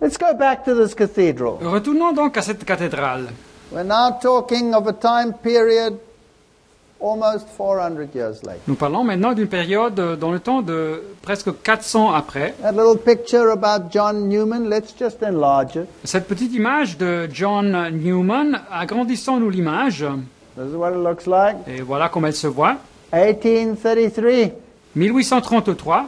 Let's go back to this cathedral. Retournons donc à cette cathédrale. We're now talking of a time period almost 400 years later. Nous parlons maintenant d'une période dans le temps de presque 400 après. That little picture about John Newman, let's just enlarge it. Cette petite image de John Newman, agrandissons-nous l'image. This is what it looks like. Et voilà comment elle se voit. 1833. 1833,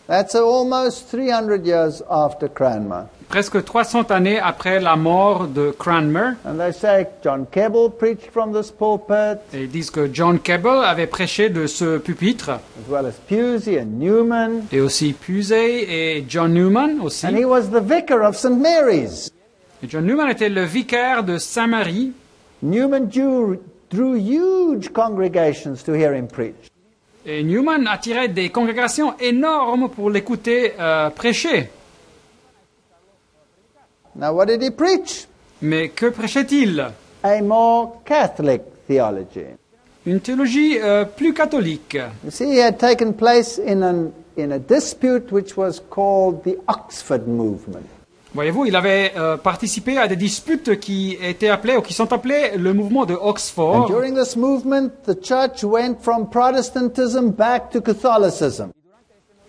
That's almost 300 years after Cranmer. presque 300 années après la mort de Cranmer. And they say John Keble preached from this pulpit, Et ils disent que John Keble avait prêché de ce pupitre, as well as Pusey and Newman. et aussi Pusey et John Newman aussi. And he was the vicar of St. Mary's. Et John Newman était le vicaire de Saint-Marie. Newman drew huge congregations to hear him preach. Et Newman attirait des congrégations énormes pour l'écouter prêcher. Now, what did he preach? Mais que prêchait-il? A more Catholic theology. Une théologie plus catholique. You see, he had taken place in a dispute which was called the Oxford Movement. Voyez-vous, il avait participé à des disputes qui étaient appelées, ou qui sont appelées le mouvement de And Oxford. during this movement, the church went from Protestantism back to Catholicism.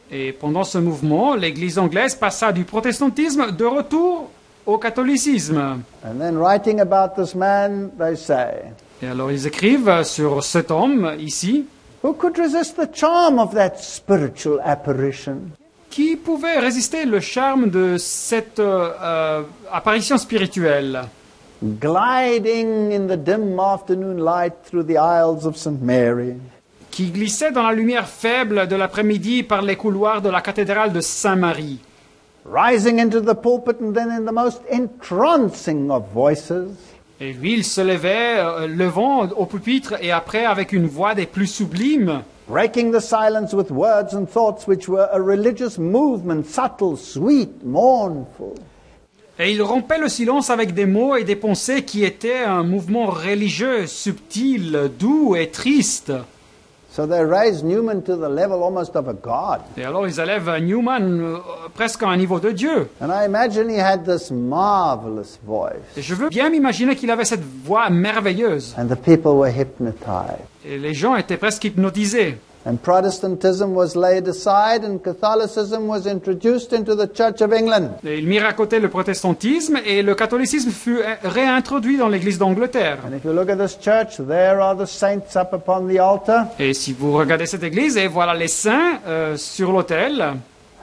Et pendant ce mouvement, l'Église anglaise passa du protestantisme de retour au catholicisme. And then, writing about this man, they say, Et alors ils écrivent sur cet homme ici, who could resist the charm of that spiritual apparition? qui pouvait résister le charme de cette apparition spirituelle, Gliding in the dim afternoon light through the aisles of St. Mary. qui glissait dans la lumière faible de l'après-midi par les couloirs de la cathédrale de Saint-Marie. Rising into the pulpit and then in the most entrancing of voices. Et lui, il se levait, levant au pupitre, et après avec une voix des plus sublimes, Breaking the silence with words and thoughts which were a religious movement, subtle, sweet, mournful. et il rompait le silence avec des mots et des pensées qui étaient un mouvement religieux, subtil, doux et triste. So they raised Newman to the level almost of a god. Et alors ils élèvent Newman presque à un niveau de Dieu. And I imagine he had this marvelous voice. Et je veux bien m'imaginer qu'il avait cette voix merveilleuse. And the people were hypnotized. Et les gens étaient presque hypnotisés. And Protestantism was laid aside and Catholicism was introduced into the Church of England. Et ils mirent à côté le protestantisme et le catholicisme fut réintroduit dans l'Église d'Angleterre. And if you look at this church, there are the saints up upon the altar. Et si vous regardez cette église, et voilà les saints sur l'autel,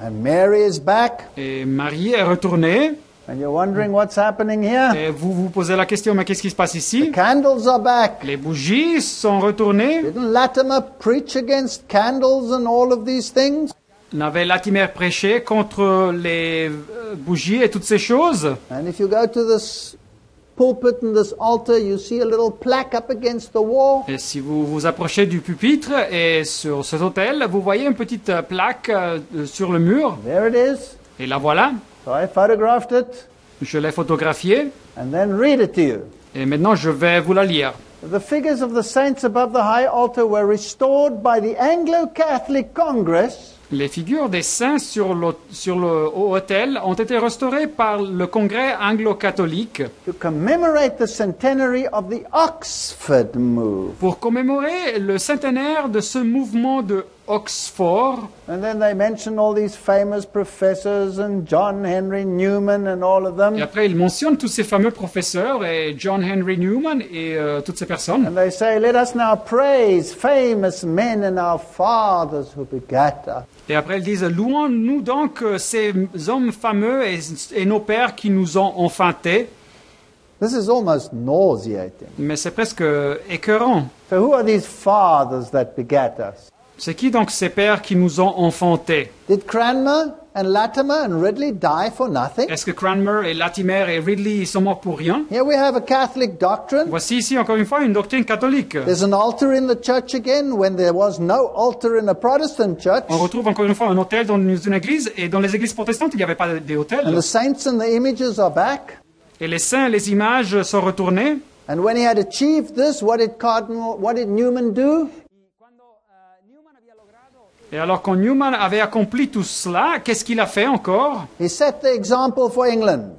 And Mary is back. et Marie est retournée, And you're wondering what's happening here. et vous vous posez la question, mais qu'est-ce qui se passe The ici? candles are back. Les bougies sont retournées. Didn't Latimer preach against candles and all of these things? N'avait Latimer prêché contre les bougies et toutes ces choses? And if you go to this pulpit and this altar, you see a little plaque up against the wall. Et si vous vous approchez du pupitre et sur cet autel, vous voyez une petite plaque sur le mur. There it is. Et la voilà. So I photographed it Je l'ai photographiée. and then read it to you. Et maintenant, je vais vous la lire. The figures of the saints above the high altar were restored by the Anglo-Catholic Congress Les figures des saints sur le haut autel ont été restaurées par le Congrès anglo-catholique to commemorate the centenary of the Oxford move. pour commémorer le centenaire de ce mouvement de Oxford. And then they mention all these famous professors and John Henry Newman and all of Et them. après, il mentionne tous ces fameux professeurs et John Henry Newman et toutes ces personnes. And they say, let us now praise famous men and our fathers who begat us. Et après, ils disent, louons-nous donc ces hommes fameux et nos pères qui nous ont enfantés. This is almost nauseating. Mais c'est presque écœurant. So who are these fathers that begat us? C'est qui donc ces pères qui nous ont enfantés? Did Cranmer and Latimer and Ridley die for nothing? Est-ce que Cranmer et Latimer et Ridley sont morts pour rien? Here we have a Catholic doctrine. Voici ici encore une fois une doctrine catholique. There's an altar in the church again when there was no altar in a Protestant church. On retrouve encore une fois un autel dans une église, et dans les églises protestantes, il n'y avait pas d'autel. And the saints and the images are back. Et les saints, les images sont retournées. And when he had achieved this, what did Newman do? Et alors quand Newman avait accompli tout cela, qu'est-ce qu'il a fait encore? He set the example for England.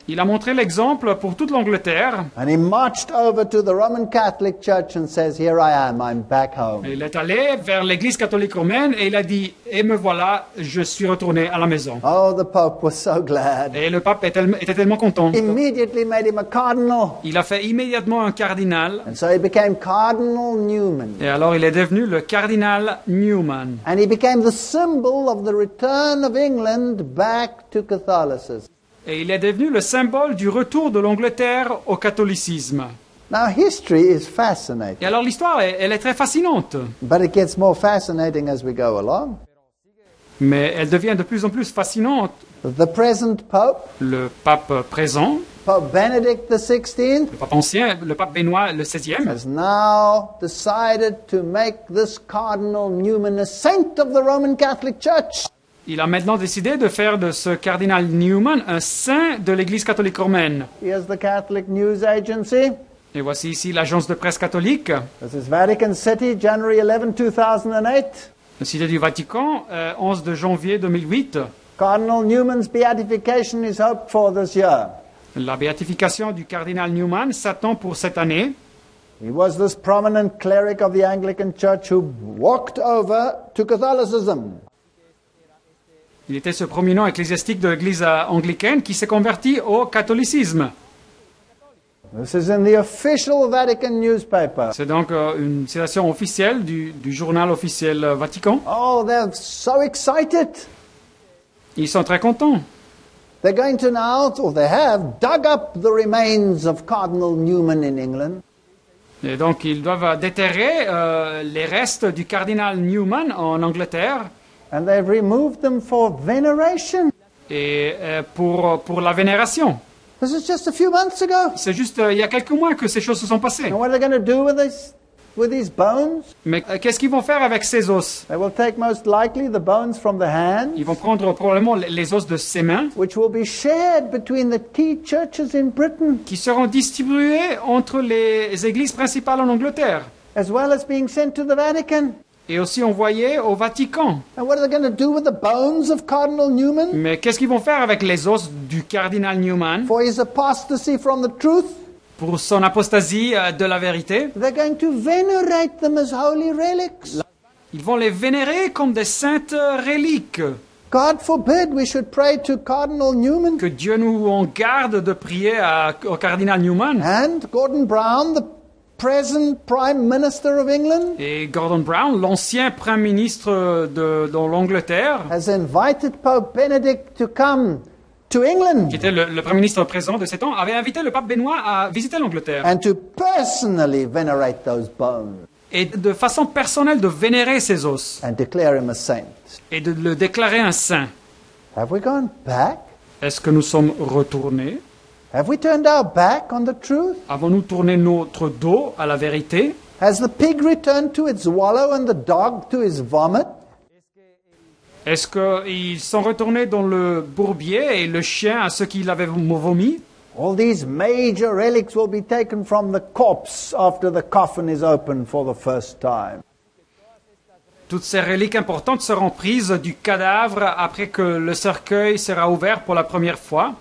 Il a montré l'exemple pour toute l'Angleterre. And he marched over to the Roman Catholic Church and says, "Here I am, I'm back home." Et il est allé vers l'église catholique romaine et il a dit, et me voilà, je suis retourné à la maison. Oh, the Pope was so glad. Et le pape était tellement content. Immediately made him a cardinal. Il a fait immédiatement un cardinal. And so he became Cardinal Newman. Et alors il est devenu le cardinal Newman. And he became the symbol of the return of England back to Catholicism. Et il est devenu le symbole du retour de l'Angleterre au catholicisme. Now, history is fascinating, Et alors l'histoire, elle est très fascinante. but it gets more fascinating as we go along. Mais elle devient de plus en plus fascinante. The present Pope, Le pape présent, Pope Benedict XVI, le pape ancien, le pape Benoît le XVIe, has now decided to make this Cardinal Newman a saint of the Roman Catholic Church. il a maintenant décidé de faire de ce cardinal Newman un saint de l'Église catholique romaine. Here's the Catholic News Agency. Et voici ici l'agence de presse catholique, This is Vatican City, January 11, 2008. la cité du Vatican, 11 de janvier 2008. Cardinal Newman's beatification is hoped for this year. La béatification du cardinal Newman s'attend pour cette année. He was this prominent cleric of the Anglican Church who walked over to Catholicism. Il était ce prominent ecclésiastique de l'Église anglicaine qui s'est converti au catholicisme. This is in the official Vatican newspaper. C'est donc une citation officielle du journal officiel Vatican. Oh, they're so excited. Ils sont très contents. They're going to now, or they have, dug up the remains of Cardinal Newman in England. Et donc ils doivent déterrer les restes du cardinal Newman en Angleterre And they've removed them for veneration. et pour la vénération. This is just a few months ago. C'est juste il y a quelques mois que ces choses se sont passées. And what are they going to do with these bones? Mais qu'est-ce qu'ils vont faire avec ces os? They will take most likely the bones from the hand, Ils vont prendre probablement les os de ses mains which will be shared between the key churches in Britain, qui seront distribués entre les églises principales en Angleterre as well as being sent to the Vatican. et aussi envoyés au Vatican. And what are they going to do with the bones of Cardinal Newman Mais qu'est-ce qu'ils vont faire avec les os du cardinal Newman for his apostasy from the truth? pour son apostasie de la vérité? They're going to venerate them as holy relics. Ils vont les vénérer comme des saintes reliques. God forbid we should pray to Cardinal Newman. Que Dieu nous en garde de prier au cardinal Newman. And Gordon Brown, the present Prime Minister of England, Et Gordon Brown, l'ancien Premier ministre de l'Angleterre, has invited Pope Benedict to come to England qui était le Premier ministre présent de ces temps, avait invité le pape Benoît à visiter l'Angleterre. and to personally venerate those bones Et de façon personnelle de vénérer ses os. and declare him a saint. Et de le déclarer un saint. Have we gone back? Est-ce que nous sommes retournés? Have we turned our back on the truth? Avons-nous tourné notre dos à la vérité? Has the pig returned to its wallow and the dog to his vomit? Est-ce qu'ils sont retournés dans le bourbier et le chien à ce qu'il avait vomi? All these major relics will be taken from the corpse after the coffin is opened for the first time. Toutes ces reliques importantes seront prises du cadavre après que le cercueil sera ouvert pour la première fois.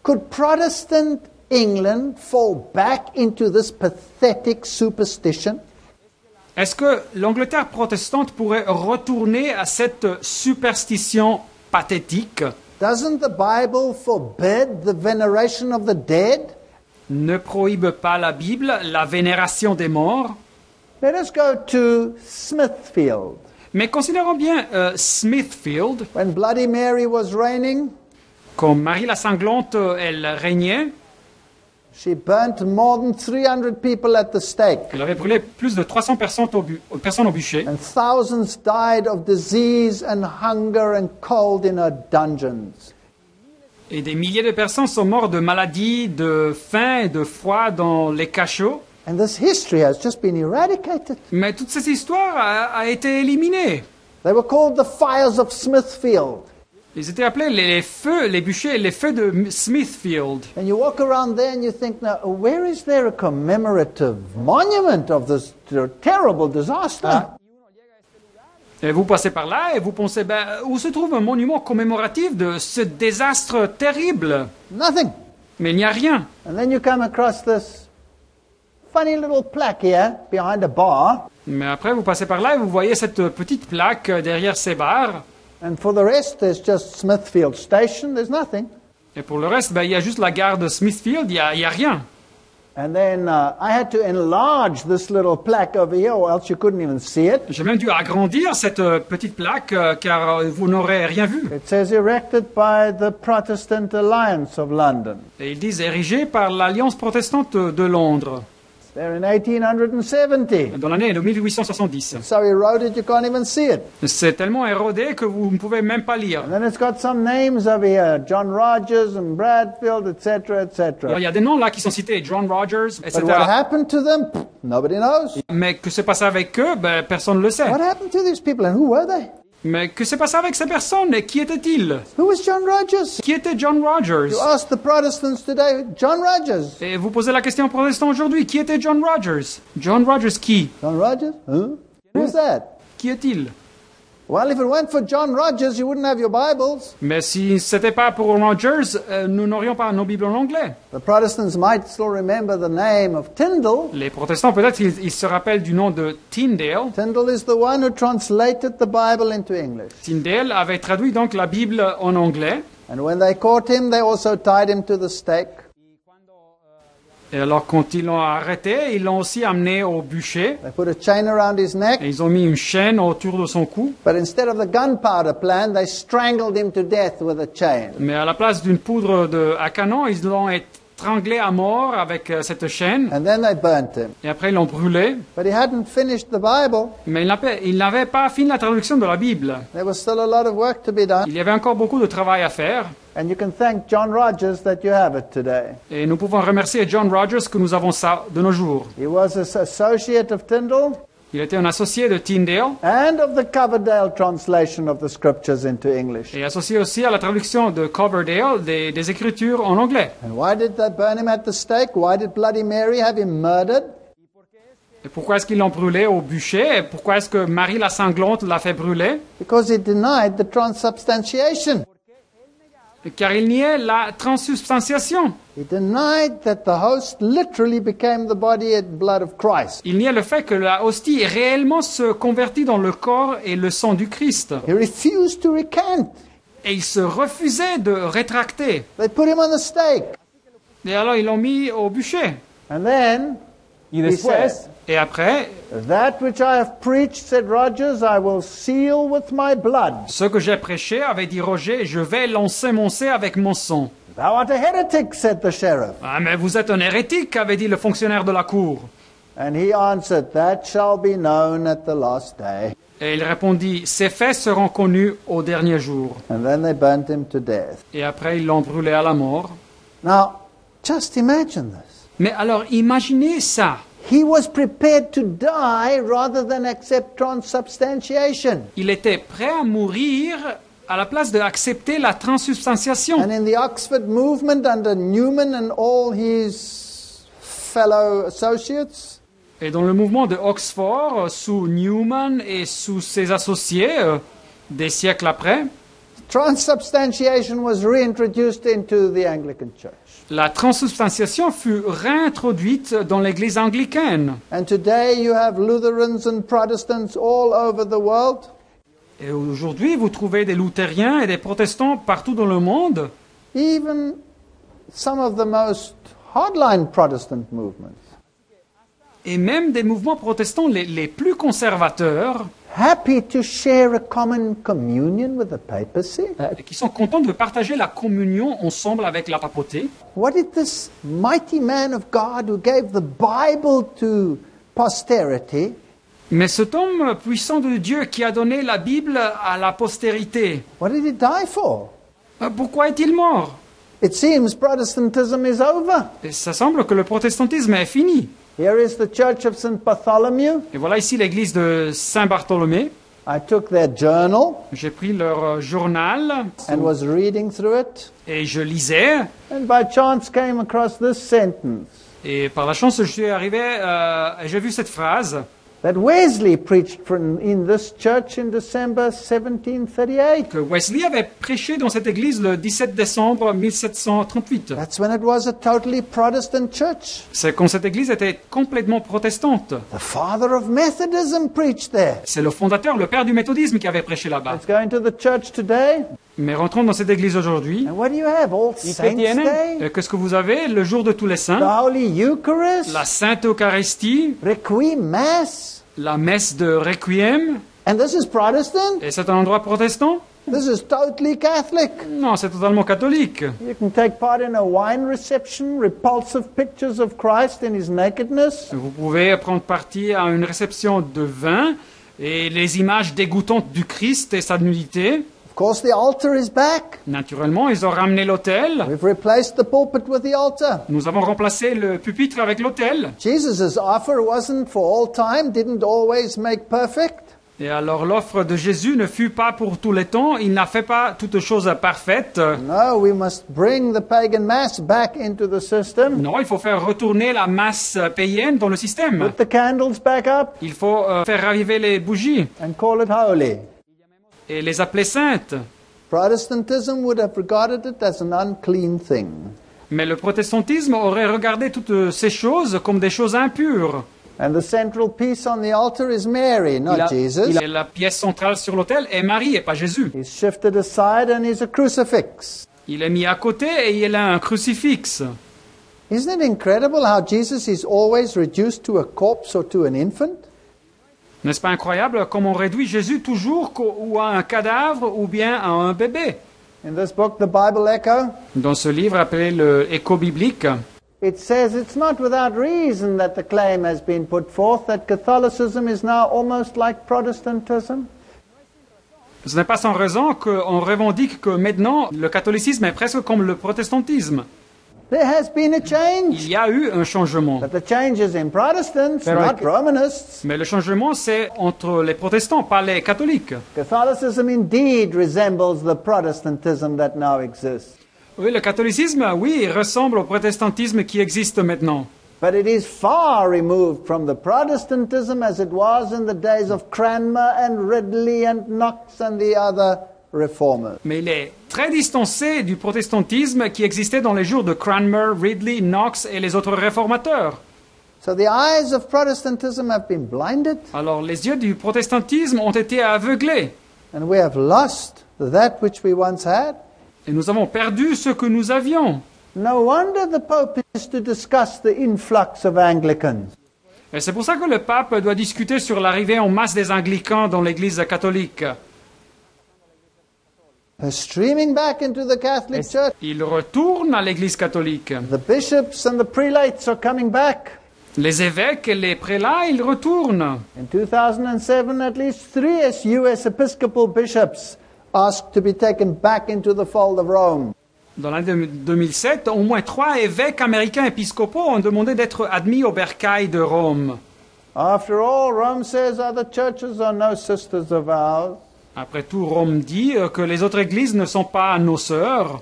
Could Protestant England fall back into this pathetic superstition? Est-ce que l'Angleterre protestante pourrait retourner à cette superstition pathétique? Doesn't the Bible forbid the veneration of the dead? Ne prohibe pas la Bible la vénération des morts? Let us go to Smithfield. Mais considérons bien Smithfield, When Bloody Mary was reigning, quand Marie la Sanglante, elle régnait, she burnt more than 300 people at the stake, elle avait brûlé plus de 300 personnes au bûcher, and thousands died of disease and hunger and cold in her dungeons. et des milliers de personnes sont mortes de maladies, de faim et de froid dans les cachots. And this history has just been eradicated. Mais toute cette histoire a été éliminée. They were called the fires of Smithfield. Ils étaient appelés les feux, les bûchers, les feux de Smithfield. And you walk around there and you think, now, where is there a commemorative monument of this terrible disaster? Et vous passez par là et vous pensez, où se trouve un monument commémoratif de ce désastre terrible? Nothing. Mais il n'y a rien. And then you come across this funny little plaque here behind a bar. Mais après, vous passez par là et vous voyez cette petite plaque derrière ces barres. And for the rest, there's just Smithfield Station. There's nothing. Et pour le reste, il y a juste la gare de Smithfield, il y a rien. And then I had to enlarge this little plaque over here, or else you couldn't even see it. J'ai même dû agrandir cette petite plaque car vous n'aurez rien vu. It says erected by the Protestant Alliance of London. Et ils disent érigé par l'Alliance protestante de Londres, It's there in 1870. dans l'année de 1870. So eroded you can't even see it. C'est tellement érodé que vous ne pouvez même pas lire. And then it's got some names over here, John Rogers and Bradfield, etc., Alors, etc. il y a des noms là qui sont cités, John Rogers, But etc. what happened to them? Pfft, nobody knows. Mais que s'est passé avec eux, personne ne le sait. What happened to these people and who were they? Mais que s'est passé avec ces personnes et qui étaient-ils? Who was John Rogers? Qui était John Rogers? You ask the Protestants today, John Rogers. Et vous posez la question aux protestants aujourd'hui, qui était John Rogers? John Rogers qui? John Rogers? Huh? Who's that? Qui est-il? Well, if it weren't for John Rogers, you wouldn't have your Bibles. Mais si c'était pas pour Rogers, nous n'aurions pas nos Bibles en anglais. The Protestants might still remember the name of Tyndale. Les protestants, peut-être, ils se rappellent du nom de Tyndale. Tyndale is the one who translated the Bible into English. Tyndale avait traduit donc la Bible en anglais. And when they caught him, they also tied him to the stake. Et alors, quand ils l'ont arrêté, ils l'ont aussi amené au bûcher. They put a chain around his neck. Et ils ont mis une chaîne autour de son cou. But instead of the gunpowder plan, they strangled him to death with a chain. Mais à la place d'une poudre à canon, ils l'ont étranglé à mort avec cette chaîne. And then they burnt him. Et après, ils l'ont brûlé. But he hadn't finished the Bible. Mais il n'avait pas fini la traduction de la Bible. There was still a lot of work to be done. Il y avait encore beaucoup de travail à faire. And you can thank John Rogers that you have it today. Et nous pouvons remercier John Rogers que nous avons ça de nos jours. He was an associate of Tyndale Il était un associé de Tyndale and of the Coverdale translation of the scriptures into English. et associé aussi à la traduction de Coverdale des Écritures en anglais. And why did they burn him at the stake? Why did Bloody Mary have him murdered? Et pourquoi est-ce qu'ils l'ont brûlé au bûcher? Et pourquoi est-ce que Marie la sanglante l'a fait brûler? Because he denied the transubstantiation. Car il niait la transsubstantiation. He denied that the host literally became the body and blood of Christ. Il niait le fait que la hostie réellement se convertit dans le corps et le sang du Christ. He refused to recant. Et il se refusait de rétracter. They put him on the stake. Et alors ils l'ont mis au bûcher. And then Y he después, said, Et après, that which I have preached, said Rogers, I will seal with my blood. ce que j'ai prêché, avait dit Roger, je vais l'ensemencer avec mon sang. Thou art a heretic, said the sheriff. Ah, mais vous êtes un hérétique, avait dit le fonctionnaire de la cour. And he answered, that shall be known at the last day. Et il répondit, ces faits seront connus au dernier jour. And then they burnt him to death. Et après, ils l'ont brûlé à la mort. Now, just imagine this. Mais alors, imaginez ça. He was prepared to die rather than accept transubstantiation. Il était prêt à mourir à la place d'accepter la transsubstantiation. And in the Oxford movement under Newman and all his fellow associates, Et dans le mouvement de Oxford, sous Newman et sous ses associés, des siècles après, transubstantiation was reintroduced into the Anglican Church. la transsubstantiation fut réintroduite dans l'Église anglicaine. And today you have Lutherans and Protestants all over the world Et aujourd'hui, vous trouvez des luthériens et des protestants partout dans le monde, even some of the most hardline Protestant movements, et même des mouvements protestants les plus conservateurs, happy to share a common communion with the papacy. et qui sont contents de partager la communion ensemble avec la papauté. What did this mighty man of God who gave the Bible to posterity, Mais cet homme puissant de Dieu qui a donné la Bible à la postérité, what did he die for? pourquoi est-il mort? It seems Protestantism is over. Et ça semble que le protestantisme est fini. Here is the Church of St. Bartholomew. Et voilà ici l'église de Saint-Bartholomé. I took their journal J'ai pris leur journal and was reading through it, et je lisais. and by chance came across this sentence. Et par la chance, je suis arrivé et j'ai vu cette phrase. that Wesley preached in this church in December 1738. Que Wesley avait prêché dans cette église le 17 décembre 1738. That's when it was a totally Protestant church. C'est quand cette église était complètement protestante. The father of Methodism preached there. C'est le fondateur, le père du méthodisme qui avait prêché là-bas. Let's go into the church today. Mais rentrons dans cette église aujourd'hui. And what do you have? All Saints Day? Qu'est-ce que vous avez? Le jour de tous les The saints, Holy Eucharist? la Sainte Eucharistie, Requiem Mass? la messe de Requiem. And this is Protestant? Et c'est un endroit protestant? This is totally Catholic. Non, c'est totalement catholique. You can take part in a wine reception, repulsive pictures of Christ in his nakedness. Vous pouvez prendre partie à une réception de vin et les images dégoûtantes du Christ et sa nudité. Of course, the altar is back. Naturellement, ils ont ramené l'autel. We've replaced the pulpit with the altar. Nous avons remplacé le pupitre avec l'autel. Jesus' offer wasn't for all time, didn't always make perfect. Et alors l'offre de Jésus ne fut pas pour tous les temps. Il n'a fait pas toutes choses parfaites. No, we must bring the pagan mass back into the system. Non, il faut faire retourner la masse païenne dans le système. Put the candles back up Il faut faire raviver les bougies and call it holy. et les appeler saintes. Protestantism would have regarded it as an unclean thing. Mais le protestantisme aurait regardé toutes ces choses comme des choses impures. And the central piece on the altar is Mary, not Jesus. Et la pièce centrale sur l'autel est Marie et pas Jésus. He's shifted aside and he's a crucifix. Il est mis à côté et il a un crucifix. Isn't it incredible how Jesus is always reduced to a corpse or to an infant? N'est-ce pas incroyable comme on réduit Jésus toujours ou à un cadavre ou bien à un bébé? In this book, the Bible Echo, Dans ce livre appelé le Écho biblique, it says it's not without reason that the claim has been put forth that Catholicism is now almost like Protestantism. ce n'est pas sans raison qu'on revendique que maintenant le catholicisme est presque comme le protestantisme. There has been a change. Il y a eu un changement. But the change is in Protestants, not Romanists. Mais le changement, c'est entre les protestants, pas les catholiques. Catholicism indeed resembles the Protestantism that now exists. Oui, le catholicisme, oui, ressemble au protestantisme qui existe maintenant. But it is far removed from the Protestantism as it was in the days of Cranmer and Ridley and Knox and the other reformers. Mais il est très distancé du protestantisme qui existait dans les jours de Cranmer, Ridley, Knox et les autres réformateurs. So the eyes of Protestantism have been blinded, Alors les yeux du protestantisme ont été aveuglés. and we have lost that which we once had. Et nous avons perdu ce que nous avions. No wonder the Pope is to discuss the influx of Anglicans. Et c'est pour ça que le pape doit discuter sur l'arrivée en masse des anglicans dans l'Église catholique. They're streaming back into the Catholic Church. Ils retournent à l'Église catholique. The bishops and the prelates are coming back. Les évêques et les prélats, ils retournent. In 2007, at least 3 US Episcopal bishops asked to be taken back into the fold of Rome. Dans l'année 2007, au moins 3 évêques américains épiscopaux ont demandé d'être admis au bercail de Rome. After all, Rome says other churches are no sisters of ours. Après tout, Rome dit que les autres églises ne sont pas nos sœurs.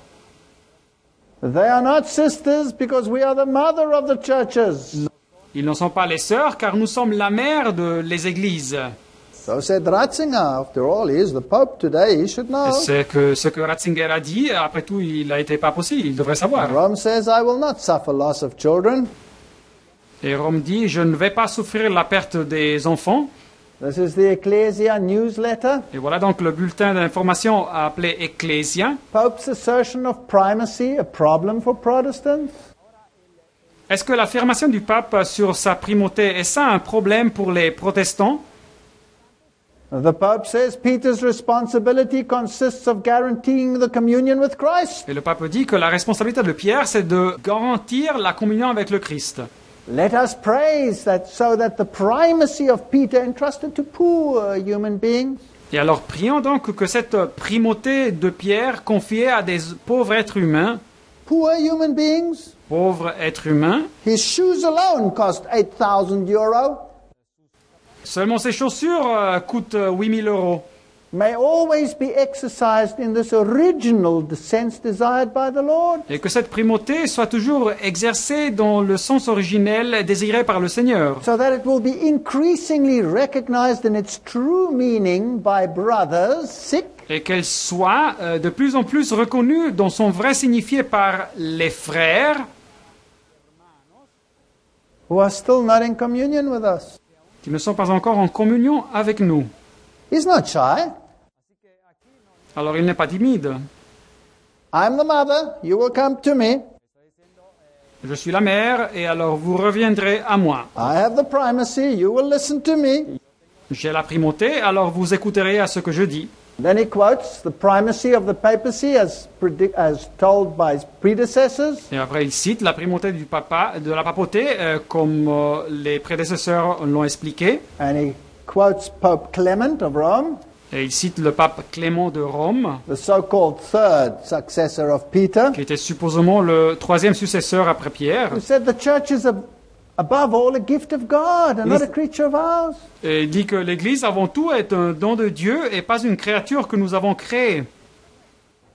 They are not sisters because we are the mother of the churches. Ils ne sont pas les sœurs car nous sommes la mère de les églises. So said Ratzinger. After all, he is the Pope today. He should know. C'est que ce que Ratzinger a dit, après tout, il a été pas possible, il devrait savoir. Rome says, I will not suffer loss of children. Et Rome dit, je ne vais pas souffrir la perte des enfants. This is the Ecclesia newsletter. Et voilà donc le bulletin d'information appelé Ecclesia. Pope's assertion of primacy, a problem for Protestants? Est-ce que l'affirmation du pape sur sa primauté, est ça un problème pour les protestants? The Pope says Peter's responsibility consists of guaranteeing the communion with Christ. Et le pape dit que la responsabilité de Pierre, c'est de garantir la communion avec le Christ. Let us praise that so that the primacy of Peter entrusted to poor human beings. Et alors prions donc que cette primauté de Pierre confiée à des pauvres êtres humains, Poor human beings. pauvres êtres humains, His shoes alone cost 8,000 euro. seulement ces chaussures coûtent 8 000 €. may always be exercised in this original sense desired by the Lord. Et que cette primauté soit toujours exercée dans le sens originel désiré par le Seigneur. So that it will be increasingly recognized in its true meaning by brothers, sick, Et qu'elle soit de plus en plus reconnue dans son vrai signifié par les frères who are still not in communion with us. qui ne sont pas encore en communion avec nous. He's not shy. Alors il n'est pas timide. I'm the mother, you will come to me. Je suis la mère et alors vous reviendrez à moi. I have the primacy, you will listen to me. J'ai la primauté, alors vous écouterez à ce que je dis. Then he quotes the primacy of the papacy as told by his predecessors. Et après il cite la primauté de la papauté comme les prédécesseurs l'ont expliqué. And he quotes Pope Clement of Rome, Et il cite le pape Clément de Rome, the so-called third successor of Peter, qui était supposément le troisième successeur après Pierre. who said the church is above all a gift of God and not a creature of ours. Et il dit que l'Église avant tout est un don de Dieu et pas une créature que nous avons créée.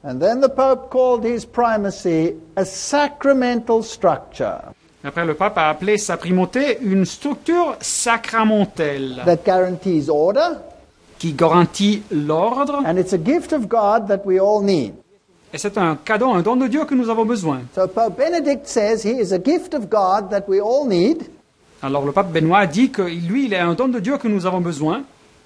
And then the Pope called his primacy a sacramental structure Après, le pape a appelé sa primauté une structure sacramentelle that guarantees order, qui garantit l'ordre. and it's a gift of God that we all need. Et c'est un cadeau, un don de Dieu que nous avons besoin. So Pope Benedict says he is a gift of God that we all need, Alors le pape Benoît dit que lui, il est un don de Dieu que nous avons besoin.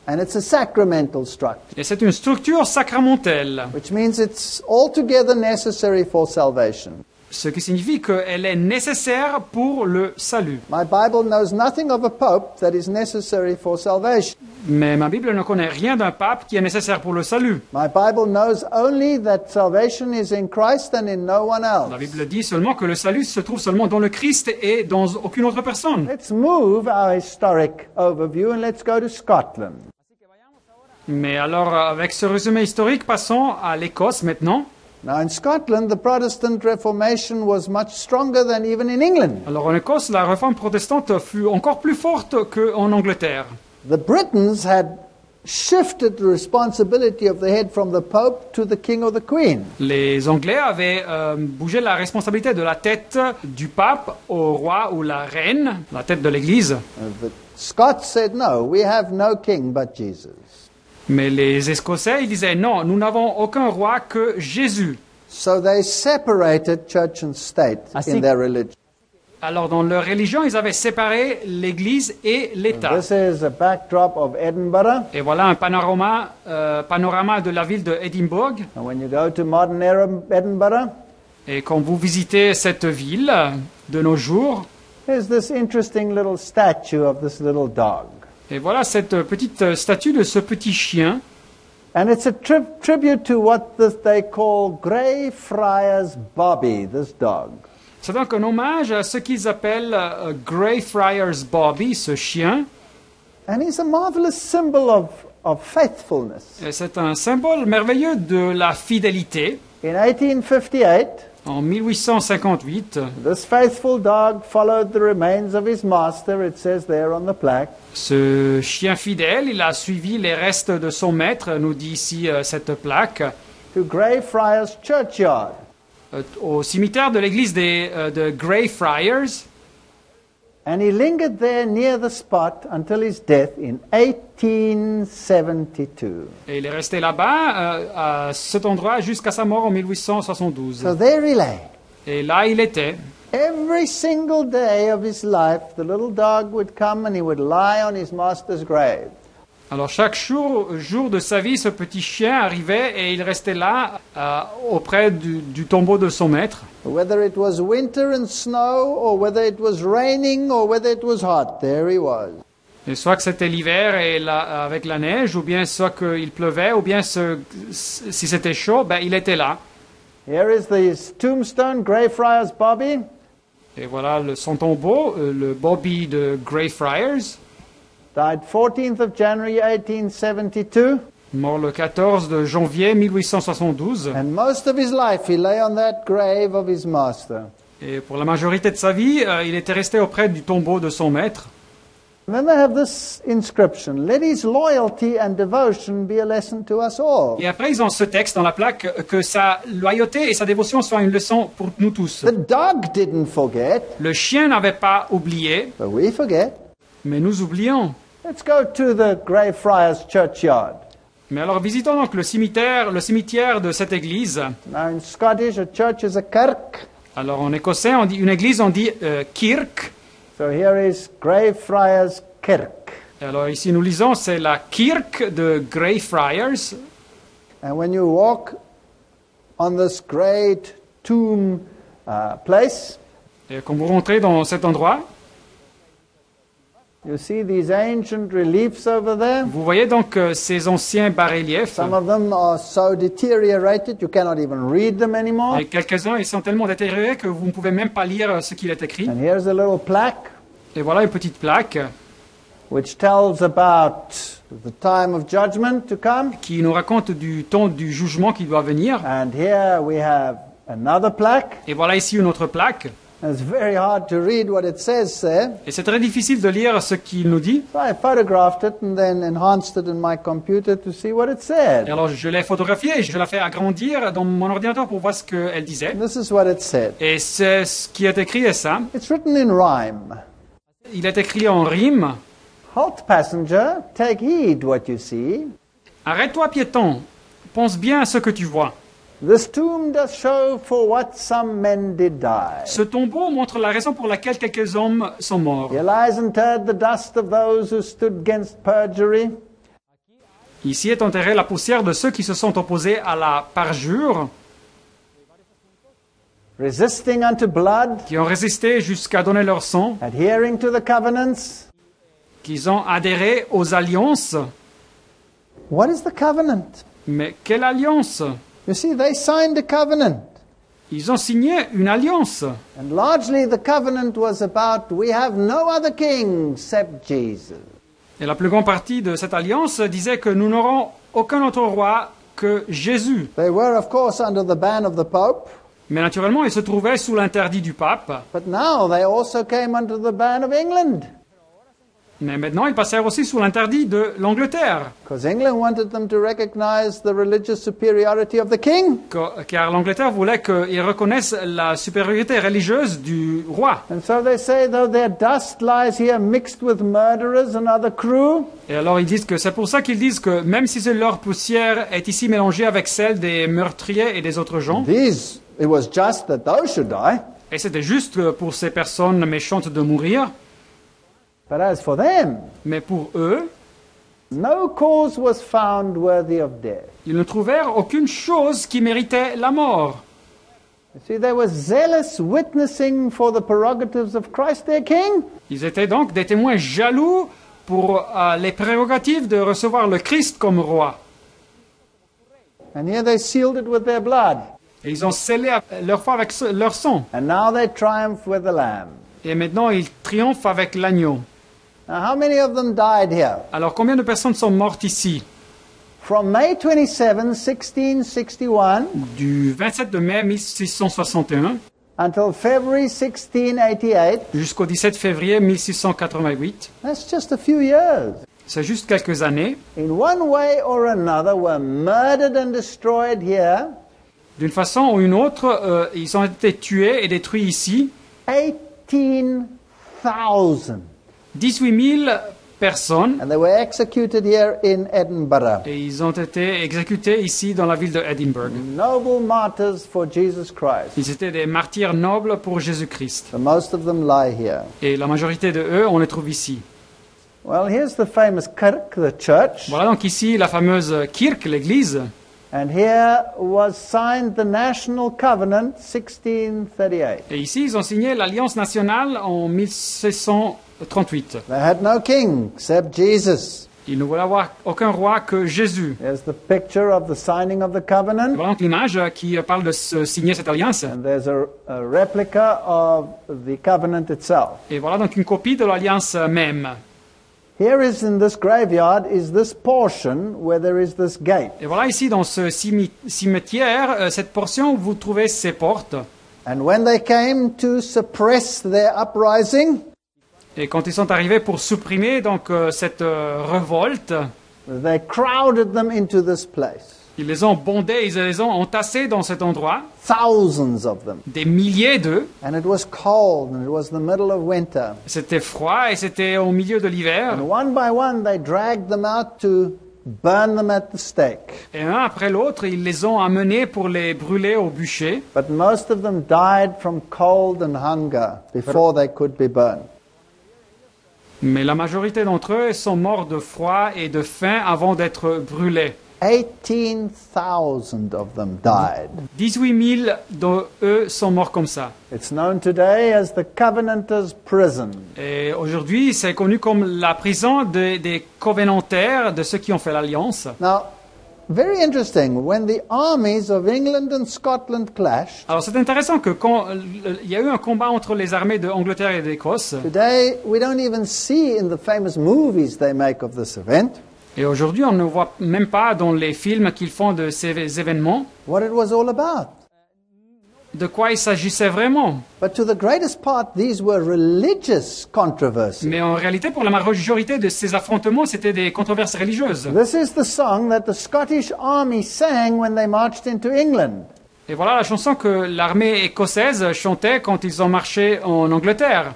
and it's a sacramental structure, Et c'est une structure sacramentelle, which means it's altogether necessary for salvation. ce qui signifie qu'elle est nécessaire pour le salut. My Bible knows nothing of a pope that is necessary for salvation. Mais ma Bible ne connaît rien d'un pape qui est nécessaire pour le salut. My Bible knows only that salvation is in Christ and in no one La else. Bible dit seulement que le salut se trouve seulement dans le Christ et dans aucune autre personne. Let's move our historic overview and let's go to Scotland. Mais alors, avec ce résumé historique, passons à l'Écosse maintenant. Now in Scotland, the Protestant Reformation was much stronger than even in England. Alors en Écosse, la réforme protestante fut encore plus forte qu'en Angleterre. The Britons had shifted the responsibility of the head from the Pope to the King or the Queen. Les Anglais avaient bougé la responsabilité de la tête du pape au roi ou la reine, la tête de l'Église. The Scots said, no, we have no king but Jesus. Mais les Écossais, ils disaient non, nous n'avons aucun roi que Jésus. So they separated church and state in their religion. Alors dans leur religion, ils avaient séparé l'Église et l'État. This is a backdrop of Edinburgh. Et voilà un panorama de la ville de Édimbourg. And when you go to modern era Edinburgh, Et quand vous visitez cette ville de nos jours, there's this interesting little statue of this little dog. et voilà cette petite statue de ce petit chien. And it's a tribute to what they call Greyfriars Bobby, this dog. C'est donc un hommage à ce qu'ils appellent Greyfriars Bobby, ce chien. And he's a marvelous symbol of faithfulness. Et c'est un symbole merveilleux de la fidélité. In 1858, En 1858, this faithful dog followed the remains of his master, it says there on the plaque, ce chien fidèle, il a suivi les restes de son maître, nous dit ici cette plaque, to Greyfriars Churchyard. Au cimetière de l'église de Greyfriars. And he lingered there near the spot until his death in 1872. Et il est resté là-bas, à cet endroit, jusqu'à sa mort en 1872. So there he lay. Et là, il était. Every single day of his life, the little dog would come and he would lie on his master's grave. Alors, chaque jour de sa vie, ce petit chien arrivait et il restait là, auprès du tombeau de son maître. Whether it was winter and snow, or whether it was raining, or whether it was hot, there he was. Et soit que c'était l'hiver et avec la neige, ou bien soit qu'il pleuvait, ou bien si c'était chaud, ben, il était là. Here is the tombstone, Greyfriars Bobby. Et voilà son tombeau, le Bobby de Greyfriars, Died 14th of January 1872. mort le 14 de janvier 1872. And most of his life he lay on that grave of his master. Et pour la majorité de sa vie, il était resté auprès du tombeau de son maître. Then they have this inscription, let his loyalty and devotion be a lesson to us all. Et après, ils ont ce texte dans la plaque, que sa loyauté et sa dévotion soient une leçon pour nous tous. The dog didn't forget, Le chien n'avait pas oublié, but we forget. mais nous oublions. Let's go to the Greyfriars churchyard. Mais alors, visitons donc le cimetière de cette église. Now in Scottish, a church is a kirk. Alors, en écossais, on dit une église, on dit kirk. So here is Greyfriars Kirk. Et alors, ici, nous lisons, c'est la kirk de Greyfriars. And when you walk on this great tomb place, Et quand vous rentrez dans cet endroit, you see these ancient reliefs over there. vous voyez donc ces anciens bas-reliefs. Some of them are so deteriorated you cannot even read them anymore. Et quelques-uns, ils sont tellement détériorés que vous ne pouvez même pas lire ce qu'il est écrit. And here's a little plaque Et voilà une petite plaque which tells about the time of judgment to come. qui nous raconte du temps du jugement qui doit venir. And here we have another plaque. Et voilà ici une autre plaque. And it's very hard to read what it says there. Et c'est très difficile de lire ce qu'il nous dit. So I photographed it and then enhanced it in my computer to see what it Et said. alors je l'ai photographiée et je l'ai fait agrandir dans mon ordinateur pour voir ce qu'elle disait. And this is what it said. Et c'est ce qui est écrit est ça. It's written in rhyme. Il est écrit en rime. Halt, passenger, take heed what you see. Arrête-toi, piéton. Pense bien à ce que tu vois. This tomb does show for what some men did die. Ce tombeau montre la raison pour laquelle quelques hommes sont morts. Here lies interred the dust of those who stood against perjury. Ici est enterrée la poussière de ceux qui se sont opposés à la parjure, Resisting unto blood, qui ont résisté jusqu'à donner leur sang, adhering to the covenants. qui ont adhéré aux alliances. What is the covenant? Mais quelle alliance? You see, they signed a covenant. Ils ont signé une alliance. And largely the covenant was about, we have no other king except Jesus. Et la plus grande partie de cette alliance disait que nous n'aurons aucun autre roi que Jésus. They were, of course, under the ban of the Pope, Mais naturellement, ils se trouvaient sous l'interdit du pape. but now they also came under the ban of England, Mais maintenant, ils passèrent aussi sous l'interdit de l'Angleterre. because England wanted them to recognize the religious superiority of the king. Car l'Angleterre voulait qu'ils reconnaissent la supériorité religieuse du roi. And so they say, though their dust lies here mixed with murderers and other crew, Et alors ils disent que c'est pour ça qu'ils disent que même si leur poussière est ici mélangée avec celle des meurtriers et des autres gens, it was just that those should die. et c'était juste pour ces personnes méchantes de mourir, But as for them, mais pour eux, no cause was found worthy of death. ils ne trouvèrent aucune chose qui méritait la mort. You see, they were zealous witnessing for the prerogatives of Christ their King. Ils étaient donc des témoins jaloux pour les prérogatives de recevoir le Christ comme roi. And here they sealed it with their blood. Et ils ont scellé leur foi avec leur sang. And now they triumph with the Lamb. Et maintenant, ils triomphent avec l'agneau. Now, how many of them died here? Alors, combien de personnes sont mortes ici? From May 27, 1661, Du 27 de mai 1661 until February 1688, jusqu'au 17 février 1688, that's just a few years, c'est juste quelques années, in one way or another were murdered and destroyed here d'une façon ou une autre, ils ont été tués et détruits ici. 18,000. 18 000 personnes, And they were executed here in Edinburgh. et ils ont été exécutés ici dans la ville de Edinburgh. Noble martyrs for Jesus Christ. Ils étaient des martyrs nobles pour Jésus-Christ. The most of them lie here. Et la majorité de eux, on les trouve ici. Well, here's the famous kirk, the church. Voilà donc ici la fameuse kirk, l'église. And here was signed the National Covenant, 1638. Et ici, ils ont signé l'Alliance nationale en 1638. They had no king except Jesus. Ils ne voulaient avoir aucun roi que Jésus. There's the picture of the signing of the covenant. Voilà donc l'image qui parle de signer cette alliance. And there's a replica of the covenant itself. Et voilà donc une copie de l'alliance même. Here is in this graveyard is this portion where there is this gate. Et voilà ici dans ce cimetière, cette portion où vous trouvez ces portes. And when they came to suppress their uprising, Et quand ils sont arrivés pour supprimer donc cette révolte, they crowded them into this place. ils les ont bondés, ils les ont entassés dans cet endroit, Thousands of them. des milliers d'eux. And it was cold, and it was the middle of winter. C'était froid et c'était au milieu de l'hiver. And one by one, they dragged them out to burn them at the stake. Et un après l'autre, ils les ont amenés pour les brûler au bûcher. But most of them died from cold and hunger before they could be burned. Mais la majorité d'entre eux sont morts de froid et de faim avant d'être brûlés. 18,000 of them died. 18 000 d'eux sont morts comme ça. It's known today as the Covenanters' Prison. Et aujourd'hui, c'est connu comme la prison des covenantaires, de ceux qui ont fait l'alliance. Now, very interesting, when the armies of England and Scotland clashed, Alors c'est intéressant que quand il y a eu un combat entre les armées d'Angleterre et d'Écosse, today we don't even see in the famous movies they make of this event et aujourd'hui on ne voit même pas dans les films qu'ils font de ces événements what it was all about. de quoi il s'agissait vraiment. But to the greatest part, these were religious controversies. Mais en réalité, pour la majorité de ces affrontements, c'était des controverses religieuses. This is the song that the Scottish army sang when they marched into England. Et voilà la chanson que l'armée écossaise chantait quand ils ont marché en Angleterre.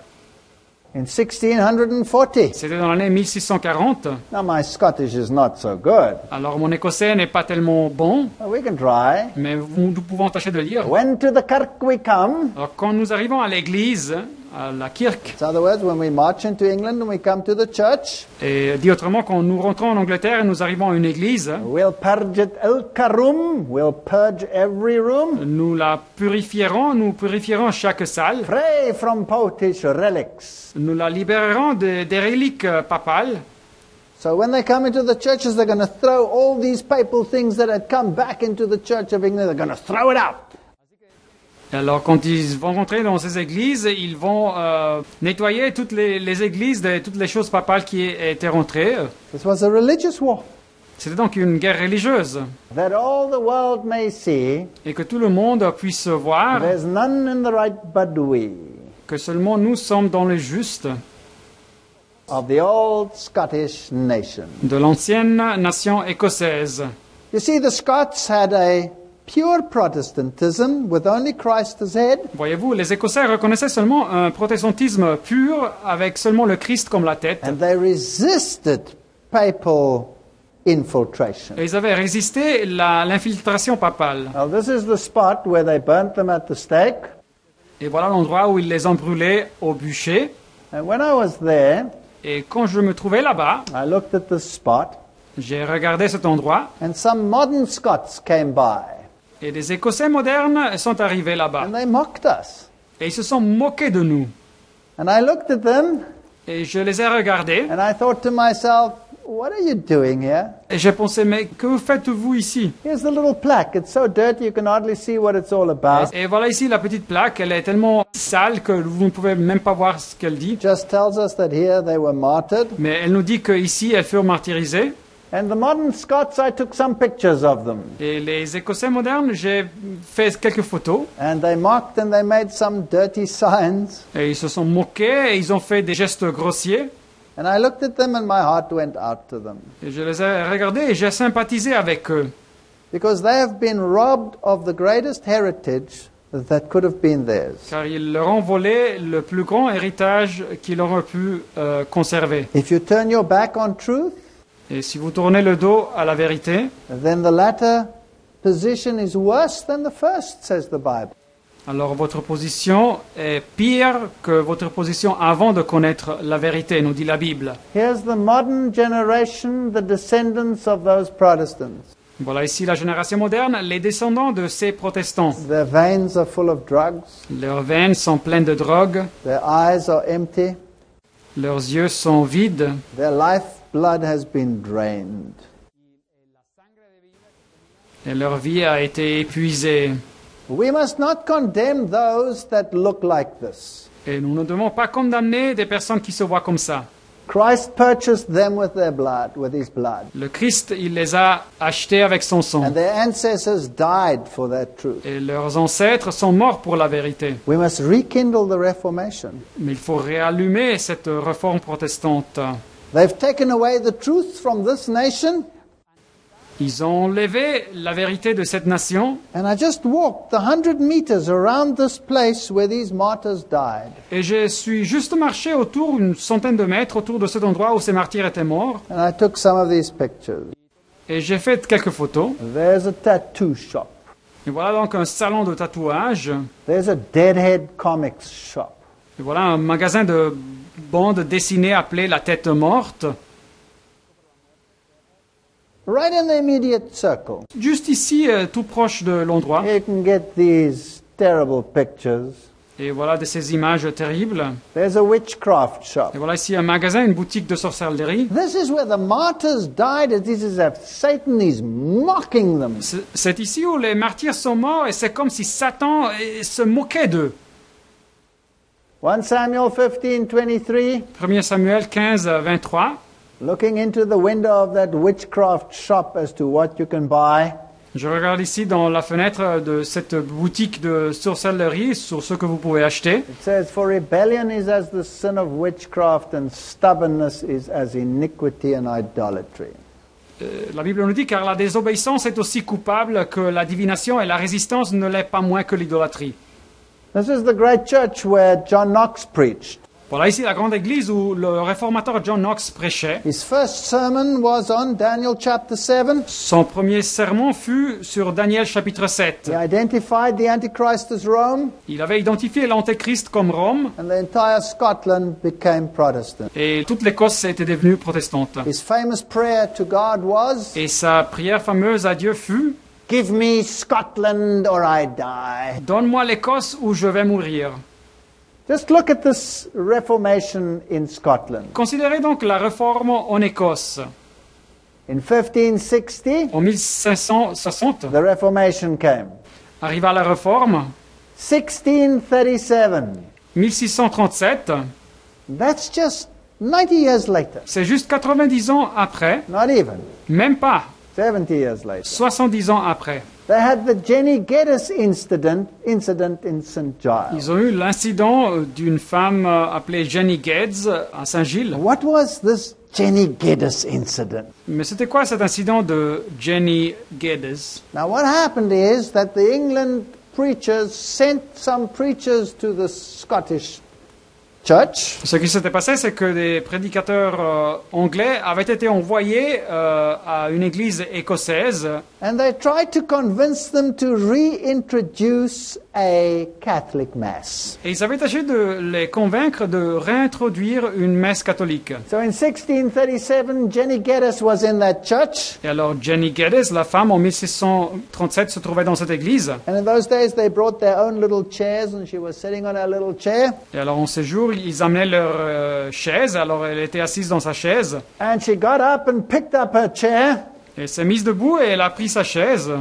In 1640. C'était dans l'année 1640. Now my Scottish is not so good. Alors mon écossais n'est pas tellement bon, But we can try. mais nous pouvons tâcher de lire. When to the kirk we come. Alors quand nous arrivons à l'église, à la kirk, In other words, when we march into England and we come to the church, et dit autrement, quand nous rentrons en Angleterre et nous arrivons à une église, we'll purge it ilka room. We'll purge every room. nous purifierons chaque salle, Free from potish relics. nous la libérerons des reliques papales. So when they come into the churches, they're going to throw all these papal things that had come back into the Church of England. They're going to throw it out. Alors quand ils vont rentrer dans ces églises, ils vont nettoyer toutes les églises, toutes les choses papales qui étaient rentrées. This was a religious war. C'était donc une guerre religieuse. That all the world may see Et que tout le monde puisse voir there's none in the right but we que seulement nous sommes dans le juste of the old Scottish nation. de l'ancienne nation écossaise. You see, the Scots had a pure Protestantism with only Christ as head. Voyez-vous, les Écossais reconnaissaient seulement un protestantisme pur avec seulement le Christ comme la tête. And they resisted papal infiltration. Et ils avaient résisté l'infiltration papale. Now, this is the spot where they burnt them at the stake. Et voilà l'endroit où ils les ont brûlés au bûcher. And when I was there, Et quand je me trouvais là-bas, I looked at this spot, j'ai regardé cet endroit and some modern Scots came by, et des Écossais modernes sont arrivés là-bas. and they mocked us. Et ils se sont moqués de nous. And I looked at them, Et je les ai regardés and I thought to myself, what are you doing here? et j'ai pensé, mais que faites-vous ici? Here's the little plaque. It's so dirty you can hardly see what it's all about. Et voilà ici la petite plaque, elle est tellement sale que vous ne pouvez même pas voir ce qu'elle dit. Just tells us that here they were martyred. Mais elle nous dit qu'ici, elles furent martyrisées. And the modern Scots, I took some pictures of them. Et les Écossais modernes, j'ai fait quelques photos. And they mocked and they made some dirty signs. Et ils se sont moqués et ils ont fait des gestes grossiers. And I looked at them and my heart went out to them. Et je les ai regardés et j'ai sympathisé avec eux. Because they have been robbed of the greatest heritage that could have been theirs. Car ils leur ont volé le plus grand héritage qu'ils auraient pu conserver. If you turn your back on truth, Et si vous tournez le dos à la vérité, then the latter position is worse than the first, says the Bible. alors votre position est pire que votre position avant de connaître la vérité, nous dit la Bible. Here's the modern generation, the descendants of those Protestants. Voilà ici la génération moderne, les descendants de ces protestants. Their veins are full of drugs. Leurs veines sont pleines de drogue, Their eyes are empty. leurs yeux sont vides, Their lifeblood has been drained. et leur vie a été épuisée. We must not condemn those that look like this. Et nous ne devons pas condamner des personnes qui se voient comme ça. Christ purchased them with their blood, with his blood. Le Christ, il les a achetés avec son sang. And their ancestors died for that truth. Et leurs ancêtres sont morts pour la vérité. We must rekindle the Reformation. Mais il faut réallumer cette réforme protestante. They've taken away the truth from this nation. Ils ont enlevé la vérité de cette nation. And I just walked the 100 meters around this place where these martyrs died. Et je suis juste marché autour, une centaine de mètres, autour de cet endroit où ces martyrs étaient morts. And I took some of these pictures. Et j'ai fait quelques photos. There's a tattoo shop. Et voilà donc un salon de tatouage. There's a Deadhead Comics shop. Et voilà un magasin de bandes dessinées appelé La Tête Morte. Right in the immediate circle. Juste ici, tout proche de l'endroit. You can get these terrible pictures. Et voilà de ces images terribles. There's a witchcraft shop. Et voilà ici un magasin, une boutique de sorcellerie. This is where the martyrs died. This is as Satan is mocking them. C'est ici où les martyrs sont morts et c'est comme si Satan se moquait d'eux. 1 Samuel 15:23. 1 Samuel 15, 23. Looking into the window of that witchcraft shop as to what you can buy. Je regarde ici dans la fenêtre de cette boutique de sorcellerie sur ce que vous pouvez acheter. It says, "For rebellion is as the sin of witchcraft, and stubbornness is as iniquity and idolatry." La Bible nous dit car la désobéissance est aussi coupable que la divination et la résistance ne l'est pas moins que l'idolâtrie. This is the great church where John Knox preached. Voilà ici la grande église où le réformateur John Knox prêchait. His first sermon was on Daniel chapter 7. Son premier sermon fut sur Daniel chapitre 7. He identified the Antichrist as Rome, Il avait identifié l'Antéchrist comme Rome and the entire Scotland became Protestant. et toute l'Écosse était devenue protestante. His famous prayer to God was, Et sa prière fameuse à Dieu fut "Give me Scotland or I die." « Donne-moi l'Écosse ou je vais mourir ». Just look at this Reformation in Scotland. Considérez donc la réforme en Écosse. In 1560, En 1560, the Reformation came. arriva la réforme. 1637, 1637, that's just 90 years later. c'est juste 90 ans après, Not even. même pas, 70 years later. 70 ans après. They had the Jenny Geddes incident in St. Giles. Ils ont eu l'incident d'une femme appelée Jenny Geddes à Saint-Gilles. What was this Jenny Geddes incident? Mais c'était quoi cet incident de Jenny Geddes? Now what happened is that the England preachers sent some preachers to the Scottish church. Ce qui s'était passé, c'est que des prédicateurs anglais avaient été envoyés à une église écossaise And they tried to convince them to reintroduce a Catholic Mass. et ils avaient tâché de les convaincre de réintroduire une messe catholique. So in 1637, Jenny Geddes was in that church. Et alors Jenny Geddes, la femme, en 1637 se trouvait dans cette église. And in those days, they brought their own little chairs, and she was sitting on her little chair. Et alors en ces jours, ils amenaient leur chaise, alors elle était assise dans sa chaise. And she got up and picked up her chair Elle s'est mise debout et elle a pris sa chaise.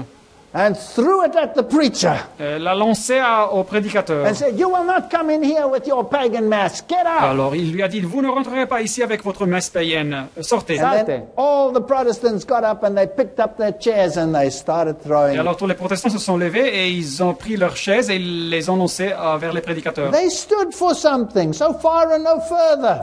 and threw it at the preacher Elle l'a lancée au prédicateur. and said, "You will not come in here with your pagan mass. Get out!" Alors il lui a dit, vous ne rentrerez pas ici avec votre messe païenne. Sortez. And then all the Protestants got up and they picked up their chairs and they started Et throwing. alors tous les protestants se sont levés et ils ont pris leurs chaises et ils les ont lancées vers les prédicateurs. They stood for something, so far and no further.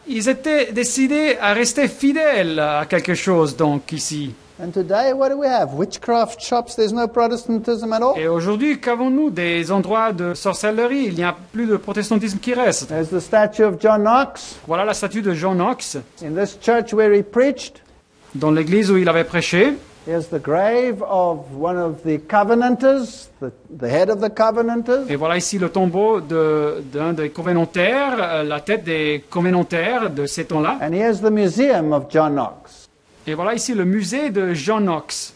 Ils étaient décidés à rester fidèles à quelque chose, donc, ici. And today, what do we have? Witchcraft shops, there's no Protestantism at all. Et aujourd'hui, qu'avons-nous? Des endroits de sorcellerie. Il n'y a plus de protestantisme qui reste. There's the statue of John Knox Voilà la statue de John Knox, in this church where he preached. dans l'église où il avait prêché. Here's the grave of one of the Covenanters, the head of the Covenanters. Et voilà ici le tombeau d'un des covenantaires, la tête des covenantaires de ces temps-là. And here's the museum of John Knox. Et voilà ici le musée de John Knox.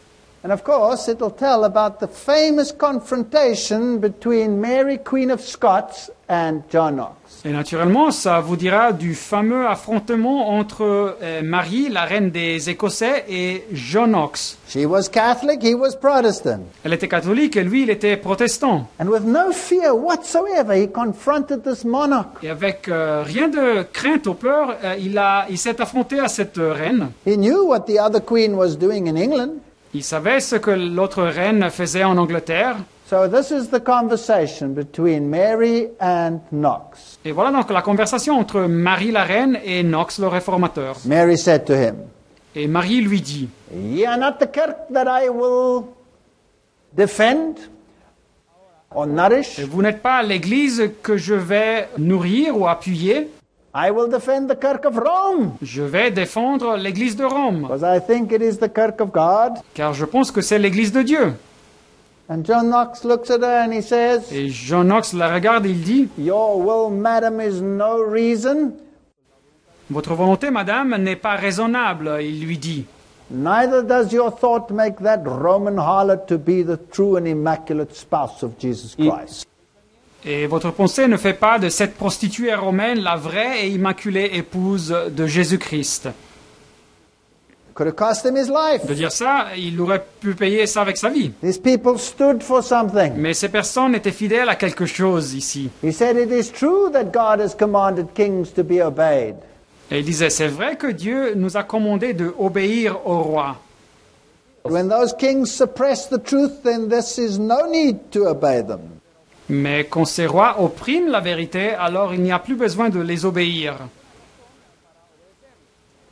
And of course, it'll tell about the famous confrontation between Mary, Queen of Scots, and John Knox. Et naturellement, ça vous dira du fameux affrontement entre Marie, la reine des Écossais, et John Knox. She was Catholic, he was Protestant. Elle était catholique et lui, il était protestant. And with no fear whatsoever, he confronted this monarch. Et avec rien de crainte ou peur, il s'est affronté à cette reine. He knew what the other queen was doing in England. Il savait ce que l'autre reine faisait en Angleterre. So this is the conversation between Mary and Knox. Et voilà donc la conversation entre Marie la reine et Knox le réformateur. Mary said to him, Et Marie lui dit, "Ye are not the kirk that I will defend or nourish. vous n'êtes pas l'église que je vais nourrir ou appuyer, I will defend the kirk of Rome, je vais défendre l'église de Rome, because I think it is the kirk of God." car je pense que c'est l'église de Dieu. And John Knox looks at her and he says, Et John Knox la regarde et il dit, "Your will, madam, is no reason. votre volonté, madame, n'est pas raisonnable, il lui dit. Neither does your thought make that Roman harlot to be the true and immaculate spouse of Jesus Christ." Et votre pensée ne fait pas de cette prostituée romaine la vraie et immaculée épouse de Jésus-Christ. Could have cost him his life. De dire ça, il aurait pu payer ça avec sa vie. These people stood for something. Mais ces personnes étaient fidèles à quelque chose ici. He said, "It is true that God has commanded kings to be obeyed. Et il disait, c'est vrai que Dieu nous a commandé de obéir au roi. When those kings suppress the truth, then this is no need to obey them." Mais quand ces rois oppriment la vérité, alors il n'y a plus besoin de les obéir.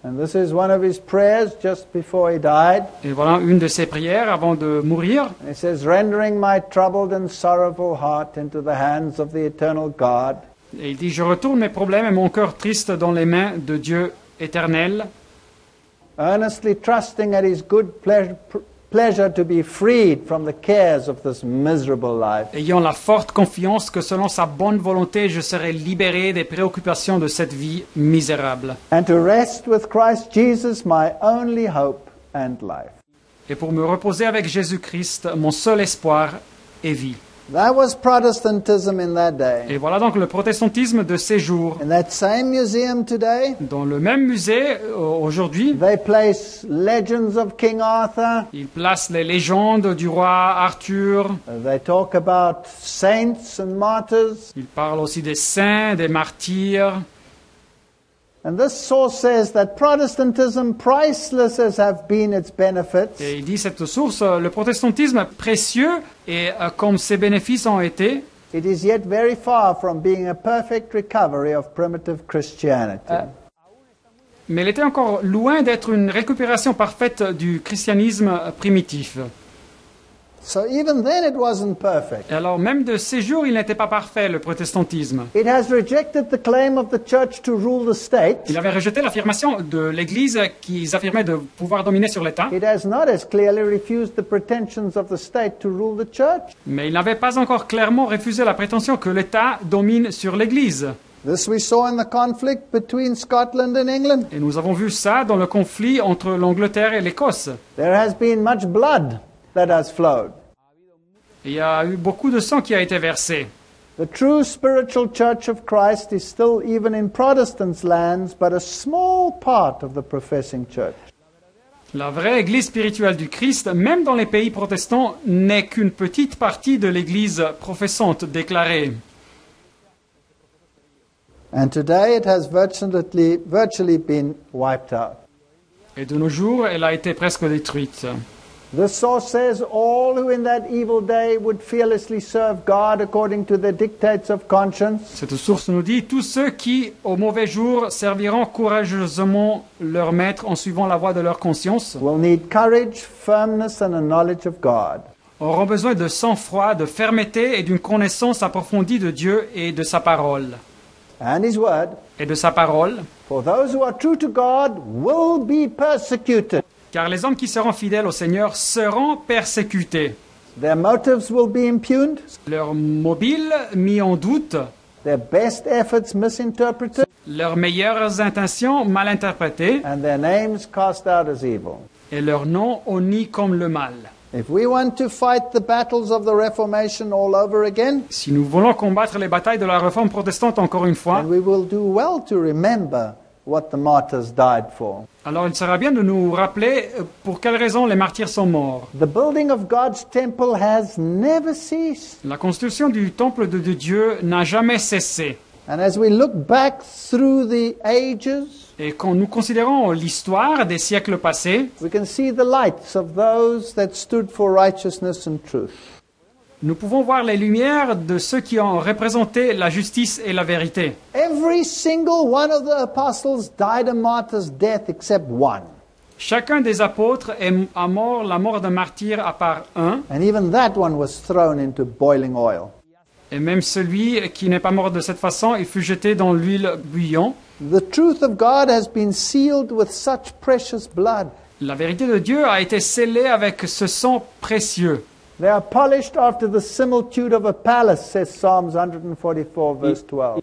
And this is one of his prayers just before he died. Et voilà une de ses prières avant de mourir. He says, "Rendering my troubled and sorrowful heart into the hands of the eternal God. Et il dit, je retourne mes problèmes et mon cœur triste dans les mains de Dieu éternel, Earnestly trusting at his good pleasure to be freed from the cares of this miserable life. ayant la forte confiance que selon sa bonne volonté, je serai libéré des préoccupations de cette vie misérable. And to rest with Christ Jesus, my only hope and life." Et pour me reposer avec Jésus-Christ, mon seul espoir et vie. That was Protestantism in that day. Et voilà donc le protestantisme de ces jours. In that same museum today, Dans le même musée, aujourd'hui, they place legends of King Arthur. il place les légendes du roi Arthur. They talk about saints and martyrs. Il parle aussi des saints, des martyrs. And this source says that Protestantism, priceless as have been its benefits, Et il dit cette source, le protestantisme précieux, et comme ses bénéfices ont été, it is yet very far from being a perfect recovery of primitive Christianity. mais il était encore loin d'être une récupération parfaite du christianisme primitif. So even then it wasn't perfect. Et alors même de ces jours, il n'était pas parfait, le protestantisme. It has rejected the claim of the church to rule the state. Il avait rejeté l'affirmation de l'Église qu'ils affirmaient de pouvoir dominer sur l'État, It has not as clearly refused the pretensions of the state to rule the church. mais il n'avait pas encore clairement refusé la prétention que l'État domine sur l'Église. This we saw in the conflict between Scotland and England. Et nous avons vu ça dans le conflit entre l'Angleterre et l'Écosse. There has been much blood that has flowed. Il y a eu beaucoup de sang qui a été versé. The true spiritual church of Christ is still, even in Protestants' lands, but a small part of the professing church. La vraie Église spirituelle du Christ, même dans les pays protestants, n'est qu'une petite partie de l'Église professante déclarée. And today it has virtually been wiped out. Et de nos jours, elle a été presque détruite. This source says all who in that evil day would fearlessly serve God according to the dictates of conscience Cette source nous dit, tous ceux qui, au mauvais jour, serviront courageusement leur maître en suivant la voie de leur conscience, will need courage, firmness, and a knowledge of God. auront besoin de sang-froid, de fermeté et d'une connaissance approfondie de Dieu et de sa parole. And His Word, Et de sa parole, for those who are true to God will be persecuted. car les hommes qui seront fidèles au Seigneur seront persécutés. Their motives will be impugned, Leurs mobiles mis en doute, their best efforts misinterpreted, leurs meilleures intentions mal interprétées and their names cast out as evil. et leur nom honni comme le mal. If we want to fight the battles of the Reformation all over again, Si nous voulons combattre les batailles de la réforme protestante encore une fois, then we will do well to remember what the martyrs died for. alors il sera bien de nous rappeler pour quelles raisons les martyrs sont morts. The building of God's temple has never ceased. La construction du temple de Dieu n'a jamais cessé. And as we look back through the ages, Et quand nous considérons l'histoire des siècles passés, we can see the lights of those that stood for righteousness and truth. nous pouvons voir les lumières de ceux qui ont représenté la justice et la vérité. Every single one of the apostles died a martyr's death except one. Chacun des apôtres a mort la mort d'un martyr à part un, And even that one was thrown into boiling oil. et même celui qui n'est pas mort de cette façon, il fut jeté dans l'huile bouillante. The truth of God has been sealed with such precious blood. La vérité de Dieu a été scellée avec ce sang précieux. They are polished after the similitude of a palace, says Psalms 144, verse 12.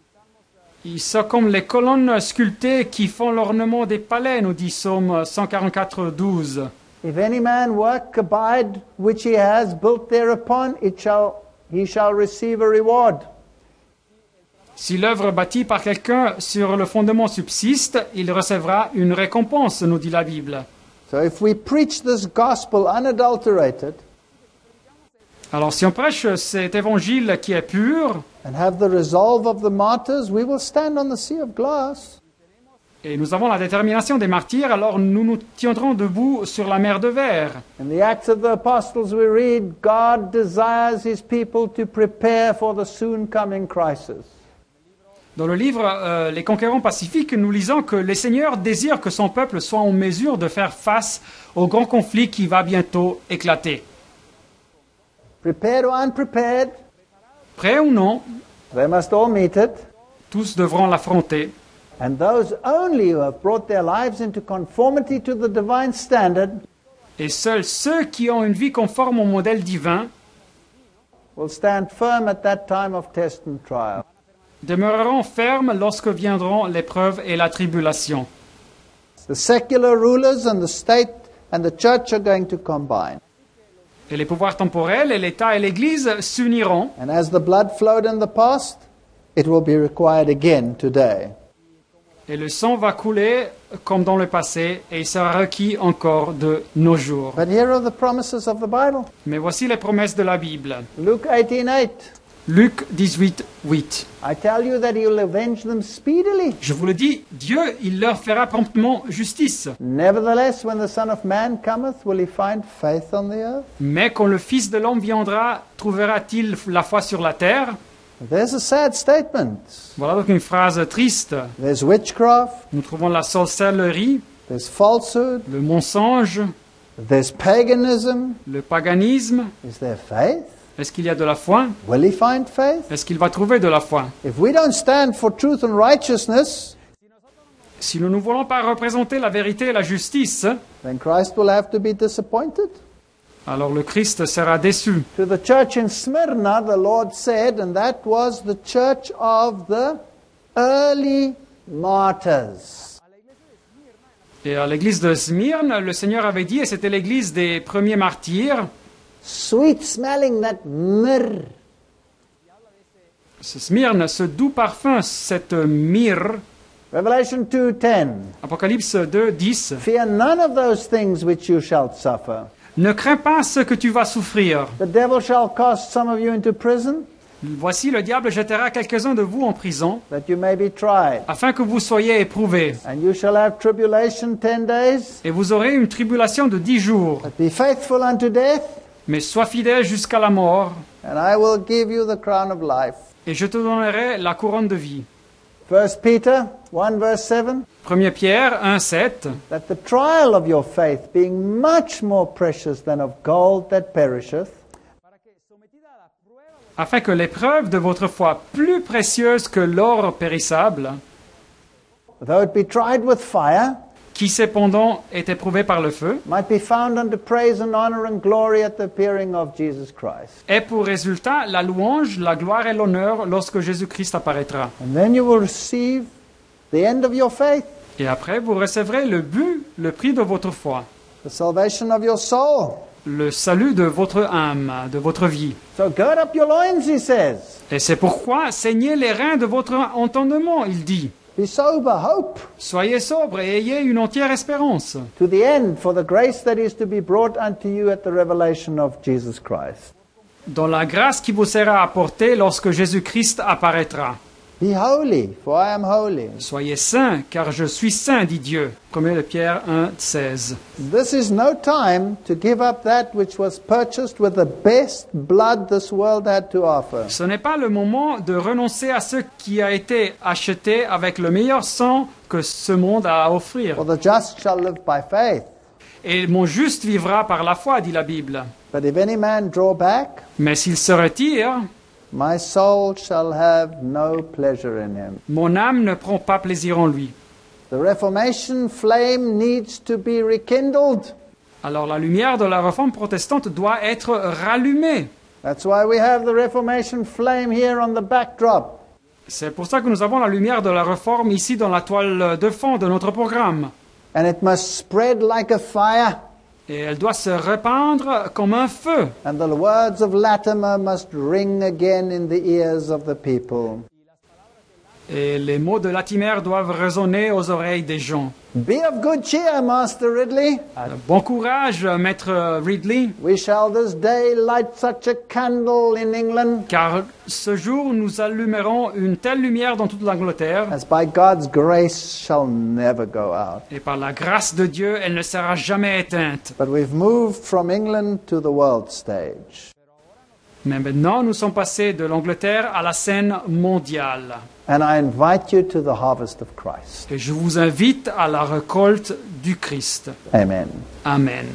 Ils sont comme les colonnes sculptées qui font l'ornement des palais, nous dit Psaume 144, 12. If any man work, abide, which he has built thereupon, he shall receive a reward. Si l'œuvre bâtie par quelqu'un sur le fondement subsiste, il recevra une récompense, nous dit la Bible. So if we preach this gospel unadulterated Alors si on prêche cet évangile qui est pur, and have the resolve of the martyrs, we will stand on the sea of glass. et nous avons la détermination des martyrs, alors nous nous tiendrons debout sur la mer de verre. In the Acts of the Apostles we read, God desires his people to prepare for the soon coming crisis. Dans le livre Les Conquérants Pacifiques, nous lisons que le Seigneur désire que son peuple soit en mesure de faire face au grand conflit qui va bientôt éclater. Prepared or unprepared, Prêts ou non, they must all meet it. tous devront l'affronter. And those only who have brought their lives into conformity to the divine standard Et seuls ceux qui ont une vie conforme au modèle divin will stand firm at that time of test and trial. demeureront fermes lorsque viendront l'épreuve et la tribulation. The secular rulers and the state and the church are going to combine. Et les pouvoirs temporels et l'État et l'Église s'uniront. And as the blood flowed in the past, it will be required again today. Et le sang va couler comme dans le passé et il sera requis encore de nos jours. But here are the promises of the Bible. Mais voici les promesses de la Bible. Luke 18:8. Luc 18, 8. I tell you that he will avenge them speedily. Je vous le dis, Dieu, il leur fera promptement justice. Nevertheless, when the Son of Man cometh, will he find faith on the earth? Mais quand le Fils de l'homme viendra, trouvera-t-il la foi sur la terre? There's a sad statement. Voilà donc une phrase triste. There's witchcraft, Nous trouvons la sorcellerie, there's falsehood, le mensonge, there's paganism. le paganisme. Is there faith? Est-ce qu'il y a de la foi? Will he find faith? Est-ce qu'il va trouver de la foi? If we don't stand for truth and righteousness, Si nous ne voulons pas représenter la vérité et la justice, then Christ will have to be disappointed. alors le Christ sera déçu. To the church in Smyrna, the Lord said, and that was the church of the early martyrs. Et à l'église de Smyrne, le Seigneur avait dit, et c'était l'église des premiers martyrs, Sweet smelling, that myrrh. ce Smyrne, ce doux parfum, cette myrrhe, Revelation 2:10. Apocalypse 2, 10, Fear none of those things which you shall suffer. ne crains pas ce que tu vas souffrir. The devil shall cast some of you into prison, Voici, le diable jettera quelques-uns de vous en prison, that you may be tried. afin que vous soyez éprouvés. And you shall have tribulation 10 days. Et vous aurez une tribulation de 10 jours. But be faithful unto death, Mais sois fidèle jusqu'à la mort, and I will give you the crown of life. et je te donnerai la couronne de vie. 1 Peter 1 verse 7. 1 Pierre 1, 7. That the trial of your faith, being much more precious than of gold that perisheth, Afin que l'épreuve de votre foi, plus précieuse que l'or périssable, though it be tried with fire, qui cependant est éprouvé par le feu, might be found unto praise and honor and glory at the appearing of Jesus Christ. ait pour résultat la louange, la gloire et l'honneur lorsque Jésus-Christ apparaîtra. And then you will receive the end of your faith, Et après, vous recevrez le but, le prix de votre foi, the salvation of your soul. le salut de votre âme, de votre vie. So gird up your loins, he says. Et c'est pourquoi saignez les reins de votre entendement, il dit. Be sober, hope Soyez sobres et ayez une entière espérance, to the end for the grace that is to be brought unto you at the revelation of Jesus Christ. dans la grâce qui vous sera apportée lorsque Jésus-Christ apparaîtra. Be holy, for I am holy. Soyez saints, car je suis saint, dit Dieu. 1 Pierre 1, 16. This is no time to give up that which was purchased with the best blood this world had to offer. Ce n'est pas le moment de renoncer à ce qui a été acheté avec le meilleur sang que ce monde a à offrir. For the just shall live by faith. Et mon juste vivra par la foi, dit la Bible. But if any man draw back, Mais s'il se retire, my soul shall have no pleasure in him. mon âme ne prend pas plaisir en lui. The Reformation flame needs to be rekindled. Alors la lumière de la réforme protestante doit être rallumée. That's why we have the Reformation flame here on the backdrop. C'est pour ça que nous avons la lumière de la réforme ici dans la toile de fond de notre programme. And it must spread like a fire. Et elle doit se répandre comme un feu. And the words of Latimer must ring again in the ears of the people. Et les mots de Latimer doivent résonner aux oreilles des gens. Be of good cheer, Master Ridley. Bon courage, maître Ridley, We shall this day light such a candle in England car ce jour nous allumerons une telle lumière dans toute l'Angleterre, as by God's grace shall never go out. et par la grâce de Dieu, elle ne sera jamais éteinte. But we've moved from England to the world stage. Mais maintenant, nous sommes passés de l'Angleterre à la scène mondiale. And I invite you to the harvest of Christ. Et je vous invite à la récolte du Christ. Amen. Amen.